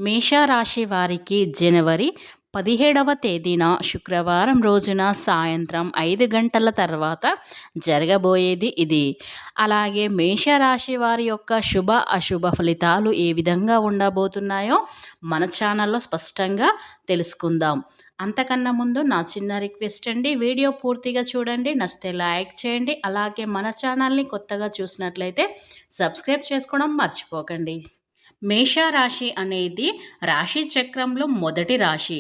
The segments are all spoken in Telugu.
మేషరాశి వారికి జనవరి 17వ తేదీన శుక్రవారం రోజున సాయంత్రం 5 గంటల తర్వాత జరగబోయేది ఇది. అలాగే మేషరాశి వారి యొక్క శుభ అశుభ ఫలితాలు ఏ విధంగా ఉండబోతున్నాయో మన ఛానల్లో స్పష్టంగా తెలుసుకుందాం. అంతకన్నా ముందు నా చిన్న రిక్వెస్ట్ అండి, వీడియో పూర్తిగా చూడండి, నచ్చితే లైక్ చేయండి. అలాగే మన ఛానల్ని కొత్తగా చూసినట్లయితే సబ్స్క్రైబ్ చేసుకోవడం మర్చిపోకండి. మేషరాశి అనేది రాశి చక్రంలో మొదటి రాశి.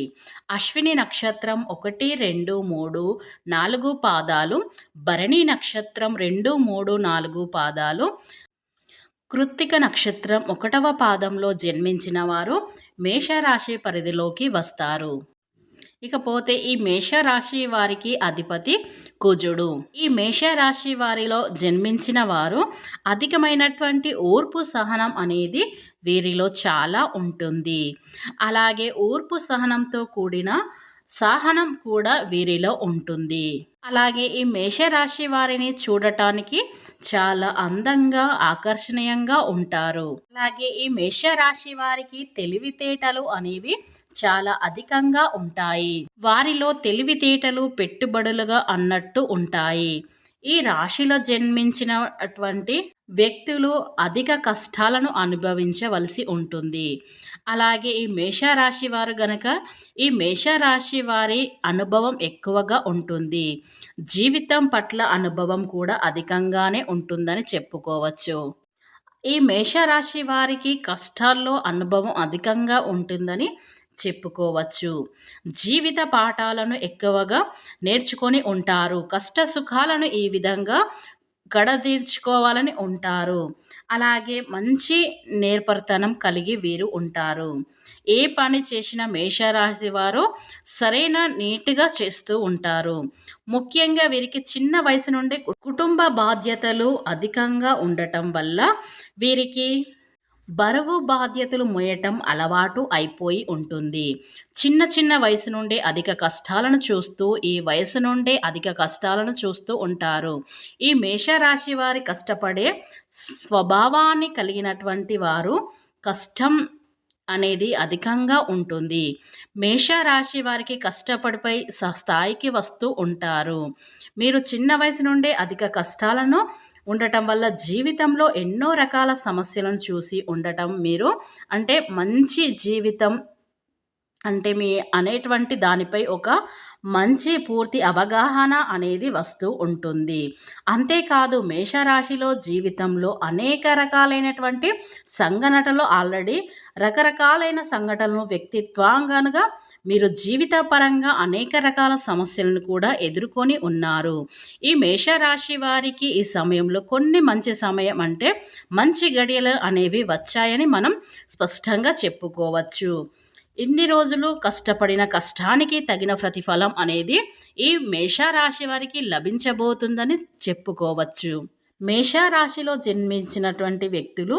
అశ్విని నక్షత్రం 1, 2, 3, 4 పాదాలు, భరణి నక్షత్రం 2, 3, 4 పాదాలు, కృత్తిక నక్షత్రం 1వ పాదంలో జన్మించిన వారు మేషరాశి పరిధిలోకి వస్తారు. ఇకపోతే ఈ మేషరాశి వారికి అధిపతి కుజుడు. ఈ మేషరాశి వారిలో జన్మించిన వారు అధికమైనటువంటి ఓర్పు సహనం అనేది వీరిలో చాలా ఉంటుంది. అలాగే ఓర్పు సహనంతో కూడిన సహనం కూడా వీరిలో ఉంటుంది. అలాగే ఈ మేషరాశి వారిని చూడటానికి చాలా అందంగా ఆకర్షణీయంగా ఉంటారు. అలాగే ఈ మేషరాశి వారికి తెలివితేటలు అనేవి చాలా అధికంగా ఉంటాయి. వారిలో తెలివితేటలు పెట్టుబడులుగా అన్నట్టు ఉంటాయి. ఈ రాశిలో జన్మించినటువంటి వ్యక్తులు అధిక కష్టాలను అనుభవించవలసి ఉంటుంది. అలాగే ఈ మేషరాశి వారు గనక ఈ మేషరాశి వారి అనుభవం ఎక్కువగా ఉంటుంది. జీవితం పట్ల అనుభవం కూడా అధికంగానే ఉంటుందని చెప్పుకోవచ్చు. ఈ మేషరాశి వారికి కష్టాల్లో అనుభవం అధికంగా ఉంటుందని చెప్పుకోవచ్చు. జీవిత పాఠాలను ఎక్కువగా నేర్చుకొని ఉంటారు. కష్ట సుఖాలను ఈ విధంగా గడదీర్చుకోవాలని ఉంటారు. అలాగే మంచి నేర్పరితనం కలిగి వీరు ఉంటారు. ఏ పని చేసినా మేషరాశి వారు సరైన నీట్గా చేస్తూ ఉంటారు. ముఖ్యంగా వీరికి చిన్న వయసు నుండి కుటుంబ బాధ్యతలు అధికంగా ఉండటం వల్ల వీరికి బరువు బాధ్యతలు మోయటం అలవాటు అయిపోయి ఉంటుంది. చిన్న చిన్న వయసు నుండి అధిక కష్టాలను చూస్తూ ఈ వయసు నుండే అధిక కష్టాలను చూస్తూ ఉంటారు. ఈ మేషరాశి వారి కష్టపడే స్వభావాన్ని కలిగినటువంటి వారు కష్టం అనేది అధికంగా ఉంటుంది. మేషరాశి వారికి కష్టపడిపై స్థాయికి వస్తూ ఉంటారు. మీరు చిన్న వయసు నుండే అధిక కష్టాలను ఉండటం వల్ల జీవితంలో ఎన్నో రకాల సమస్యలను చూసి ఉండటం మీరు అంటే మంచి జీవితం అంటే మీ అనేటువంటి దానిపై ఒక మంచి పూర్తి అవగాహన అనేది వస్తూ ఉంటుంది. అంతేకాదు మేషరాశిలో జీవితంలో అనేక రకాలైనటువంటి సంఘటనలు ఆల్రెడీ రకరకాలైన సంఘటనలు వ్యక్తిత్వంగా మీరు జీవితపరంగా అనేక రకాల సమస్యలను కూడా ఎదుర్కొని ఉన్నారు. ఈ మేషరాశి వారికి ఈ సమయంలో కొన్ని మంచి సమయం అంటే మంచి గడియలు అనేవి వచ్చాయని మనం స్పష్టంగా చెప్పుకోవచ్చు. ఇన్ని రోజులు కష్టపడిన కష్టానికి తగిన ప్రతిఫలం అనేది ఈ మేషరాశి వారికి లభించబోతుందని చెప్పుకోవచ్చు. మేషరాశిలో జన్మించినటువంటి వ్యక్తులు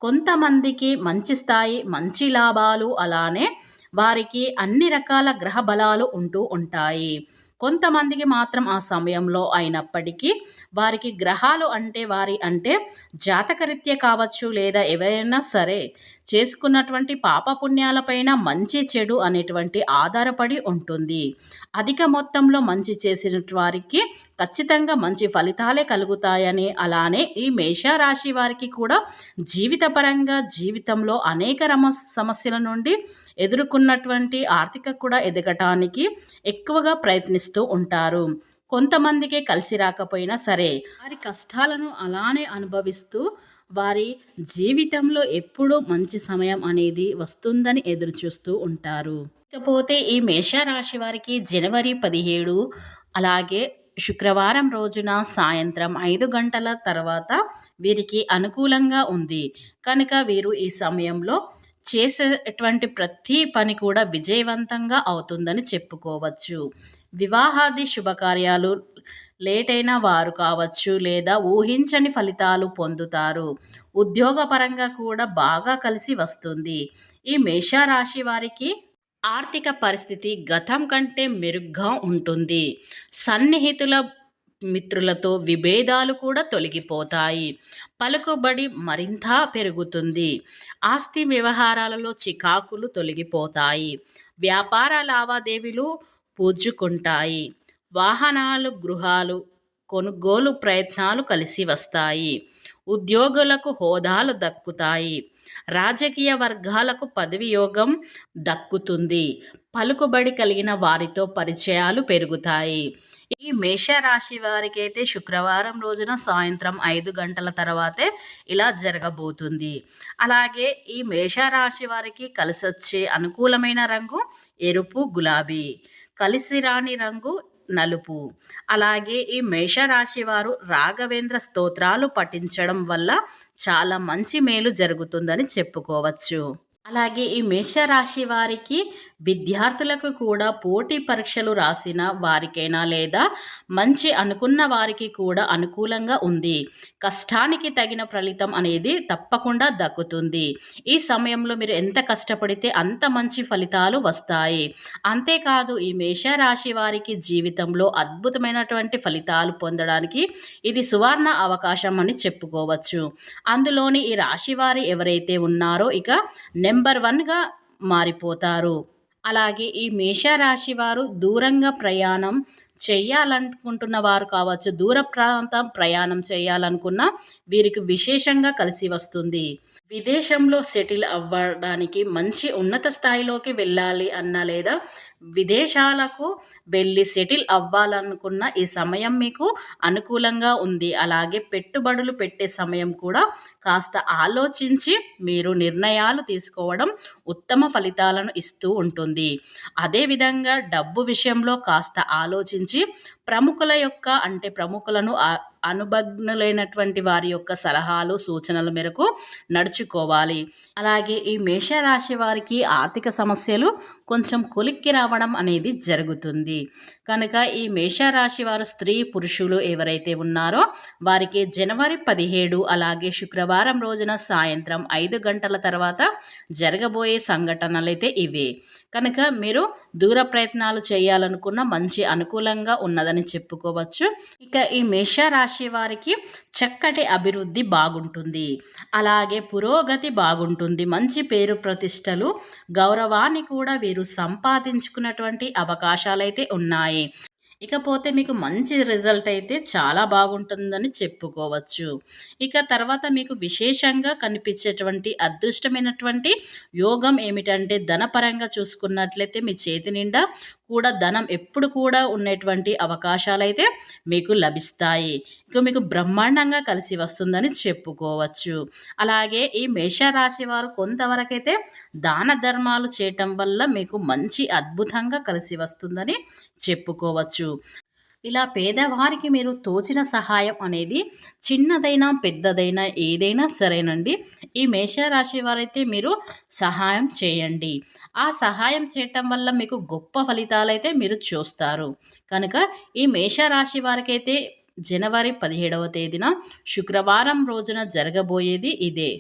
కొంతమందికి మంచి స్థాయి, మంచి లాభాలు, అలానే వారికి అన్ని రకాల గ్రహ బలాలు ఉంటూ ఉంటాయి. కొంతమందికి మాత్రం ఆ సమయంలో అయినప్పటికీ వారికి గ్రహాలు అంటే జాతకరీత్యా కావచ్చు, లేదా ఎవరైనా సరే చేసుకున్నటువంటి పాపపుణ్యాలపైన మంచి చెడు అనేటువంటి ఆధారపడి ఉంటుంది. అధిక మొత్తంలో మంచి చేసిన వారికి ఖచ్చితంగా మంచి ఫలితాలే కలుగుతాయని, అలానే ఈ మేషరాశి వారికి కూడా జీవితపరంగా జీవితంలో అనేక సమస్యల నుండి ఎదుర్కొన్నటువంటి ఆర్థిక కూడా ఎదగటానికి ఎక్కువగా ప్రయత్నిస్తూ ఉంటారు. కొంతమందికి కలిసి రాకపోయినా సరే వారి కష్టాలను అలానే అనుభవిస్తూ వారి జీవితంలో ఎప్పుడూ మంచి సమయం అనేది వస్తుందని ఎదురు చూస్తూ ఉంటారు. ఇకపోతే ఈ మేషరాశి వారికి జనవరి 17 అలాగే శుక్రవారం రోజున సాయంత్రం 5 గంటల తర్వాత వీరికి అనుకూలంగా ఉంది కనుక వీరు ఈ సమయంలో చేసేటువంటి ప్రతి పని కూడా విజయవంతంగా అవుతుందని చెప్పుకోవచ్చు. వివాహాది శుభకార్యాలు లేట్ అయిన వారు కావచ్చు, లేదా ఊహించని ఫలితాలు పొందుతారు. ఉద్యోగపరంగా కూడా బాగా కలిసి వస్తుంది. ఈ మేషరాశి వారికి ఆర్థిక పరిస్థితి గతం కంటే మెరుగ్గా ఉంటుంది. సన్నిహితుల మిత్రులతో విభేదాలు కూడా తొలగిపోతాయి. పలుకుబడి మరింత పెరుగుతుంది. ఆస్తి వ్యవహారాలలో చికాకులు తొలగిపోతాయి. వ్యాపార లావాదేవీలు పుంజుకుంటాయి. వాహనాలు, గృహాలు కొనుగోలు ప్రయత్నాలు కలిసి వస్తాయి. ఉద్యోగులకు హోదాలు దక్కుతాయి. రాజకీయ వర్గాలకు పదవి యోగం దక్కుతుంది. పలుకుబడి కలిగిన వారితో పరిచయాలు పెరుగుతాయి. ఈ మేషరాశి వారికి అయితే శుక్రవారం రోజున సాయంత్రం 5 గంటల తర్వాతే ఇలా జరగబోతుంది. అలాగే ఈ మేషరాశి వారికి కలిసొచ్చే అనుకూలమైన రంగు ఎరుపు, గులాబీ. కలిసి రాని రంగు నలుపు. అలాగే ఈ మేషరాశి వారు రాఘవేంద్ర స్తోత్రాలు పఠించడం వల్ల చాలా మంచి మేలు జరుగుతుందని చెప్పుకోవచ్చు. అలాగే ఈ మేషరాశి వారికి విద్యార్థులకు కూడా పోటీ పరీక్షలు రాసిన వారికైనా లేదా మంచి అనుకున్న వారికి కూడా అనుకూలంగా ఉంది. కష్టానికి తగిన ఫలితం అనేది తప్పకుండా దక్కుతుంది. ఈ సమయంలో మీరు ఎంత కష్టపడితే అంత మంచి ఫలితాలు వస్తాయి. అంతేకాదు ఈ మేషరాశి వారికి జీవితంలో అద్భుతమైనటువంటి ఫలితాలు పొందడానికి ఇది సువర్ణ అవకాశం అని చెప్పుకోవచ్చు. అందులోని ఈ రాశి వారి ఎవరైతే ఉన్నారో ఇక నెంబర్ 1గా మారిపోతారు. అలాగే ఈ మేషరాశి వారు దూరంగా ప్రయాణం చేయాలనుకుంటున్న వారు కావచ్చు, దూర ప్రాంతం ప్రయాణం చేయాలనుకున్న వీరికి విశేషంగా కలిసి వస్తుంది. విదేశంలో సెటిల్ అవ్వడానికి మంచి ఉన్నత స్థాయిలోకి వెళ్ళాలి అన్న లేదా విదేశాలకు వెళ్ళి సెటిల్ అవ్వాలనుకున్న ఈ సమయం మీకు అనుకూలంగా ఉంది. అలాగే పెట్టుబడులు పెట్టే సమయం కూడా కాస్త ఆలోచించి మీరు నిర్ణయాలు తీసుకోవడం ఉత్తమ ఫలితాలను ఇస్తూ ఉంటుంది. అదేవిధంగా డబ్బు విషయంలో కాస్త ఆలోచించి ప్రముఖులను అనుభజ్ఞులైనటువంటి వారి యొక్క సలహాలు, సూచనల మేరకు నడుచుకోవాలి. అలాగే ఈ మేషరాశి వారికి ఆర్థిక సమస్యలు కొంచెం కొలిక్కి రావడం అనేది జరుగుతుంది. కనుక ఈ మేషరాశి వారు స్త్రీ, పురుషులు ఎవరైతే ఉన్నారో వారికి జనవరి 17 అలాగే శుక్రవారం రోజున సాయంత్రం 5 గంటల తర్వాత జరగబోయే సంఘటనలు అయితే ఇవే. కనుక మీరు దూర ప్రయత్నాలు చేయాలనుకున్న మంచి అనుకూలంగా ఉన్నదని చెప్పుకోవచ్చు. ఇక ఈ మేషరాశి వారికి చక్కటి అభివృద్ధి బాగుంటుంది. అలాగే పురోగతి బాగుంటుంది. మంచి పేరు ప్రతిష్టలు, గౌరవాన్ని కూడా వీరు సంపాదించుకున్నటువంటి అవకాశాలైతే ఉన్నాయి. ఇకపోతే మీకు మంచి రిజల్ట్ అయితే చాలా బాగుంటుందని చెప్పుకోవచ్చు. ఇక తర్వాత మీకు విశేషంగా కనిపించేటువంటి అదృష్టమైనటువంటి యోగం ఏమిటంటే ధనపరంగా చూసుకున్నట్లయితే మీ చేతి నిండా కూడా ధనం ఎప్పుడు కూడా ఉండేటువంటి అవకాశాలైతే మీకు లభిస్తాయి. ఇక మీకు బ్రహ్మాండంగా కలిసి వస్తుందని చెప్పుకోవచ్చు. అలాగే ఈ మేషరాశి వారు కొంతవరకైతే దాన ధర్మాలు చేయటం వల్ల మీకు మంచి అద్భుతంగా కలిసి వస్తుందని చెప్పుకోవచ్చు. ఇలా పేదవారికి మీరు తోచిన సహాయం అనేది చిన్నదైనా పెద్దదైనా ఏదైనా సరేనండి, ఈ మేషరాశి వారైతే మీరు సహాయం చేయండి. ఆ సహాయం చేయటం వల్ల మీకు గొప్ప ఫలితాలైతే మీరు చూస్తారు. కనుక ఈ మేషరాశి వారికైతే జనవరి 17వ తేదీన శుక్రవారం రోజున జరగబోయేది ఇదే.